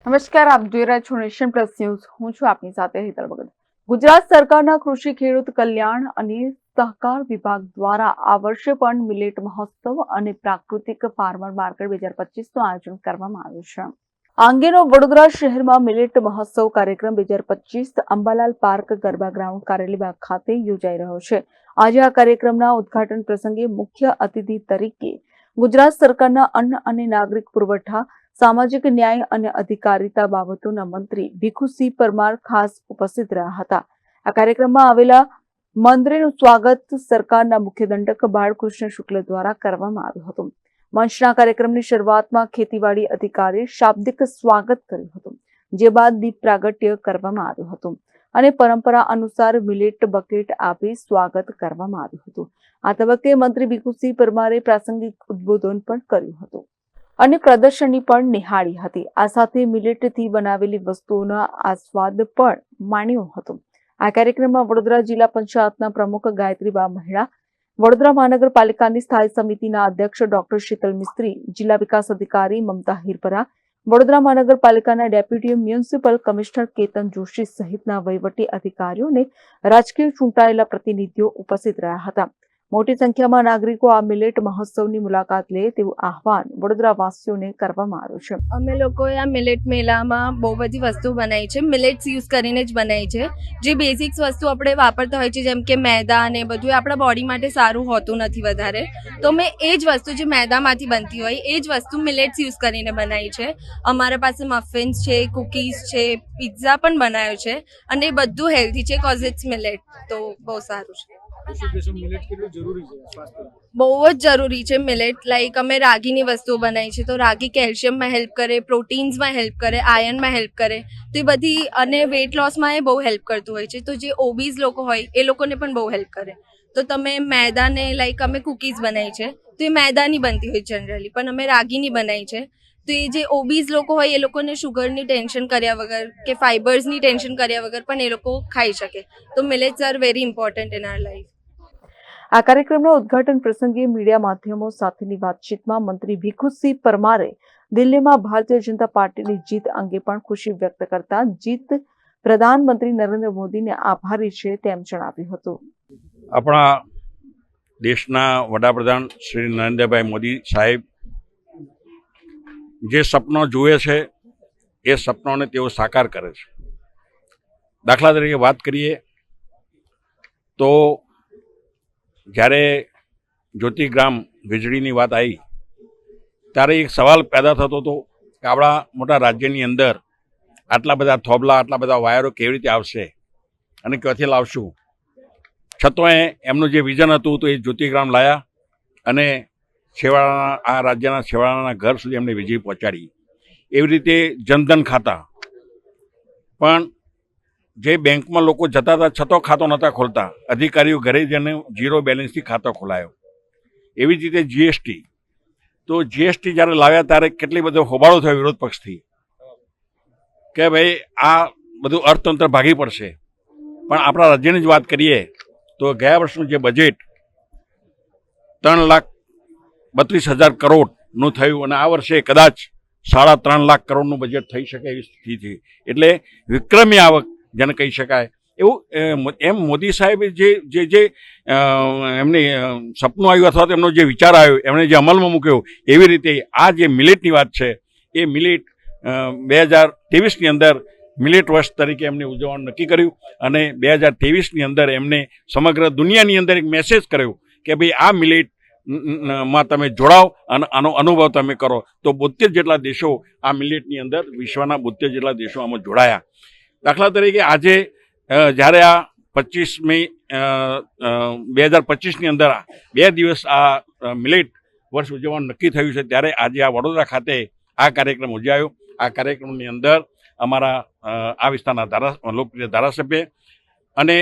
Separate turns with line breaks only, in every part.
નમસ્કાર, આપ જોઈ રહ્યા છો નેશન પ્લસ ન્યૂઝ. હું છું આપની સાથે હેતલ ભગત. ગુજરાત સરકારના કૃષિ ખેડૂત કલ્યાણ અને સહકાર વિભાગ દ્વારા આ વર્ષે પણ મિલેટ મહોત્સવ અને પ્રાકૃતિક ફાર્મર માર્કેટ 2025નું આયોજન કરવામાં આવ્યું છે. આ અંગેનો વડોદરા શહેરમાં મિલેટ મહોત્સવ કાર્યક્રમ 2025 અંબાલાલ પાર્ક ગરબા ગ્રાઉન્ડ કાર્યાલયબાગ ખાતે યોજાઈ રહ્યો છે. આજે આ કાર્યક્રમના ઉદ્ઘાટન પ્રસંગે મુખ્ય અતિથિ તરીકે ગુજરાત સરકારના અન્ન અને નાગરિક પુરવઠા, સામાજિક ન્યાય અને અધિકારીતા બાબતોના મંત્રી ભીખુસિંહ પરમાર ખાસ ઉપસ્થિત રહ્યા હતા. આ કાર્યક્રમમાં આવેલા મંત્રીનું સ્વાગત સરકારના મુખ્ય દંડક બાળકૃષ્ણ શુક્લ દ્વારા કરવામાં આવ્યું હતું. મંચના કાર્યક્રમની શરૂઆતમાં ખેતીવાડી અધિકારીએ શાબ્દિક સ્વાગત કર્યું હતું, જે બાદ દીપ પ્રાગટ્ય કરવામાં આવ્યું હતું અને પરંપરા અનુસાર મિલેટ બકેટ આપી સ્વાગત કરવામાં આવ્યું હતું. આ તબક્કે મંત્રી ભીખુસિંહ પરમારે પ્રાસંગિક ઉદ્બોધન પણ કર્યું હતું અને પ્રદર્શની પણ નિહાળી હતી. આ સાથે મિલેટથી બનાવેલી વસ્તુઓનો આસ્વાદ પણ માણ્યો હતો. આ કાર્યક્રમમાં વડોદરા જિલ્લા પંચાયતના પ્રમુખ ગાયત્રીબા મહેડા, વડોદરા મહાનગરપાલિકાની સ્થાયી સમિતિના અધ્યક્ષ ડોક્ટર શીતલ મિસ્ત્રી, જિલ્લા વિકાસ અધિકારી મમતા હિરપરા, વડોદરા મહાનગરપાલિકાના deputy municipal commissioner Ketan Joshi સહિતના વહીવટી અધિકારીઓ અને રાજકીય ચૂંટાયેલા પ્રતિનિધિઓ ઉપસ્થિત રહ્યા હતા. મોટી સંખ્યામાં નાગરિકો આ મિલેટ મહોત્સવની મુલાકાત લે તેવું આહવાન વડોદરાવાસીઓને કરવામાં આવ્યું છે.
અમે લોકોએ આ મિલેટ મેળામાં બહુ બધી વસ્તુ બનાવી છે. મિલેટ્સ યુઝ કરીને જ બનાવી છે. જે બેઝિક્સ વસ્તુ આપણે વાપરતા હોય છે, જેમ કે મેદા અને બધું આપણા બોડી માટે સારું હોતું નથી વધારે, તો મેં એ જ વસ્તુ જે મેદામાંથી બનતી હોય એ જ વસ્તુ મિલેટ્સ યુઝ કરીને બનાવી છે. અમારા પાસે મફિન્સ છે, કુકીઝ છે, પિઝા પણ બનાવ્યો છે અને એ બધું હેલ્ધી છે કોઝ ઇટ્સ મિલેટ, તો બહુ સારું છે. બહુ જ જરૂરી છે મિલેટ. લાઈક અમે રાગીની વસ્તુઓ બનાવી છે, તો રાગી કેલ્શિયમમાં હેલ્પ કરે, પ્રોટીન્સમાં હેલ્પ કરે, આયર્નમાં હેલ્પ કરે, તો એ બધી, અને વેટ લોસમાં એ બહુ હેલ્પ કરતું હોય છે. તો જે ઓબીઝ લોકો હોય એ લોકોને પણ બહુ હેલ્પ કરે. તો તમે મેદાને, લાઈક અમે કુકીઝ બનાવી છે તો એ મેદાની બનતી હોય જનરલી, પણ અમે રાગીની બનાવી છે. તો એ જે ઓબીઝ લોકો હોય એ લોકોને શુગરની ટેન્શન કર્યા વગર કે ફાઇબર્સની ટેન્શન કર્યા વગર પણ એ લોકો ખાઈ શકે. તો millets are very important in our life.
આ કાર્યક્રમના ઉદ્ઘાટન પ્રસંગે મીડિયા માધ્યમો સાથેની વાતચીતમાં મંત્રી ભીખુસિંહ પરમારે દિલ્હીમાં ભારતીય જનતા પાર્ટીની જીત અંગે પણ ખુશી વ્યક્ત કરતા જીત પ્રધાનમંત્રી નરેન્દ્ર મોદીને આભારી છે તેમ જણાવ્યું હતું.
આપણા દેશના વડાપ્રધાન શ્રી નરેન્દ્રભાઈ મોદી સાહેબ જે સપનો જુએ છે એ સપનોને તેઓ સાકાર કરે છે. દાખલા તરીકે વાત કરીએ તો જ્યારે જ્યોતિગ્રામ વીજળીની વાત આવી ત્યારે એક સવાલ પેદા થતો હતો કે આપણા મોટા રાજ્યની અંદર આટલા બધા થોબલા, આટલા બધા વાયરો કેવી રીતે આવશે અને ક્યાંથી લાવશું. છતાંય એમનું જે વિઝન હતું તો એ જ્યોતિગ્રામ લાયા અને છેવાડાના, આ રાજ્યના છેવાડાના ઘર સુધી એમને વીજળી પહોંચાડી. એવી રીતે જનધન ખાતા પણ જે બેંકમાં લોકો જતા હતા છતાં ખાતો નહોતા ખોલતા, અધિકારીઓ ઘરે જઈને ઝીરો બેલેન્સથી ખાતો ખોલાયો. એવી જ રીતે જીએસટી, તો જીએસટી જ્યારે લાવ્યા ત્યારે કેટલી બધો હોબાળો થયો વિરોધ પક્ષથી કે ભાઈ આ બધું અર્થતંત્ર ભાગી પડશે. પણ આપણા રાજ્યની જ વાત કરીએ તો ગયા વર્ષનું જે બજેટ 3,32,000 કરોડનું થયું અને આ વર્ષે કદાચ 3.5 લાખ કરોડનું બજેટ થઈ શકે એવી સ્થિતિ. એટલે વિક્રમી આવક જેને કહી શકાય એવું. એમ મોદી સાહેબે જે એમની સપનું આવ્યું અથવા તો એમનો જે વિચાર આવ્યો એમણે જે અમલમાં મૂક્યો, એવી રીતે આ જે મિલેટની વાત છે એ મિલેટ 2023ની અંદર મિલેટ વર્ષ તરીકે એમને ઉજવવાનું નક્કી કર્યું અને 2023ની અંદર એમને સમગ્ર દુનિયાની અંદર એક મેસેજ કર્યો કે ભાઈ આ મિલેટ માં તમે જોડાઓ અને આનો અનુભવ તમે કરો. તો 72 જેટલા દેશો આ મિલેટની અંદર, વિશ્વના 72 જેટલા દેશો આમાં જોડાયા. દાખલા તરીકે આજે જ્યારે આ 25 મે 2025ની અંદર 2 દિવસ આ મિલેટ વર્ષ ઉજવવાનું નક્કી થયું છે, ત્યારે આજે આ વડોદરા ખાતે આ કાર્યક્રમ ઉજવાયો. આ કાર્યક્રમની અંદર અમારા આ વિસ્તારના લોકપ્રિય ધારાસભ્ય અને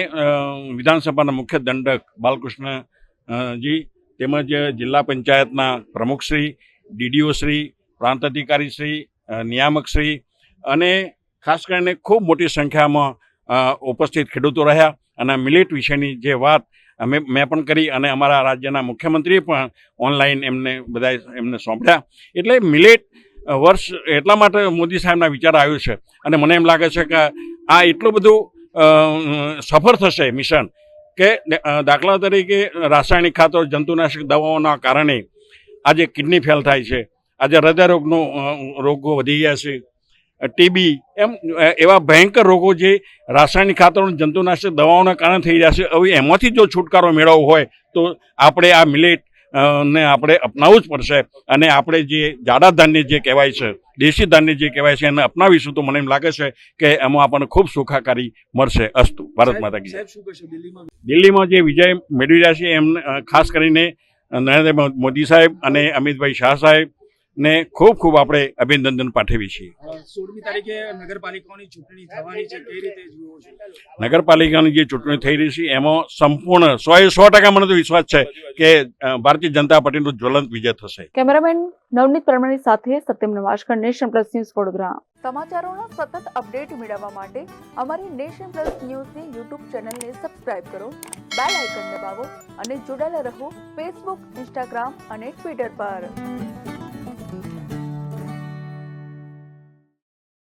વિધાનસભાના મુખ્ય દંડક બાલકૃષ્ણજી તેમજ જિલ્લા પંચાયતના પ્રમુખશ્રી, ડીડીઓશ્રી, પ્રાંત અધિકારીશ્રી, નિયામકશ્રી અને ખાસ કરીને ખૂબ મોટી સંખ્યામાં ઉપસ્થિત ખેડૂતો રહ્યા અને મિલેટ વિશેની જે વાત મેં પણ કરી અને અમારા રાજ્યના મુખ્યમંત્રીએ પણ ઓનલાઈન એમને સોંપ્યા. એટલે મિલેટ વર્ષ એટલા માટે મોદી સાહેબના વિચાર આવ્યો છે અને મને એમ લાગે છે કે આ એટલું બધું સફળ થશે મિશન કે દાખલા તરીકે રાસાયણિક ખાતર જંતુનાશક દવાઓના કારણે આજે કિડની ફેલ થાય છે, આજે રોગો વધી ગયા છે, ટીબી એમ એવા ભયંકર રોગો જે રાસાયણિક ખાતરો જંતુનાશક દવાઓના કારણે થઈ રહ્યા છે. હવે એમાંથી જો છુટકારો મેળવવો હોય તો આપણે આ મિલેટ ને આપણે અપનાવવું જ પડશે અને આપણે જે જાડા ધાન્ય જે કહેવાય છે, દેશી ધાન્ય જે કહેવાય છે એને અપનાવીશું તો મને એમ લાગે છે કે એમાં આપણને ખૂબ સુખાકારી મળશે. અસ્તુ. ભારત માતા કી જય. દિલ્હીમાં જે વિજય મેળવી રહ્યા છે એમને ખાસ કરીને નરેન્દ્ર મોદી સાહેબ અને અમિતભાઈ શાહ સાહેબ ને ખૂબ ખૂબ આપણે અભિનંદન પાઠવીએ છીએ.
16મી તારીખે નગરપાલિકાઓની ચૂંટણી થવાની છે, કઈ રીતે જુઓ છો?
નગરપાલિકાની જે ચૂંટણી થઈ રહી છે એમાં સંપૂર્ણ 100% મને તો વિશ્વાસ છે કે ભારતીય જનતા પાર્ટીનો જ્વલંત વિજય થશે.
કેમેરામેન નવનીત પરમાણી સાથે Satyam Navashakar, nation plus news Vadodara. સમાચારોના સતત અપડેટ મેળવવા માટે અમારી નેશન પ્લસ ન્યૂઝની યુટ્યુબ ચેનલને સબસ્ક્રાઇબ કરો, બેલ આઇકન દબાવો અને જોડાયેલા રહો ફેસબુક, ઇન્સ્ટાગ્રામ અને ટ્વિટર પર.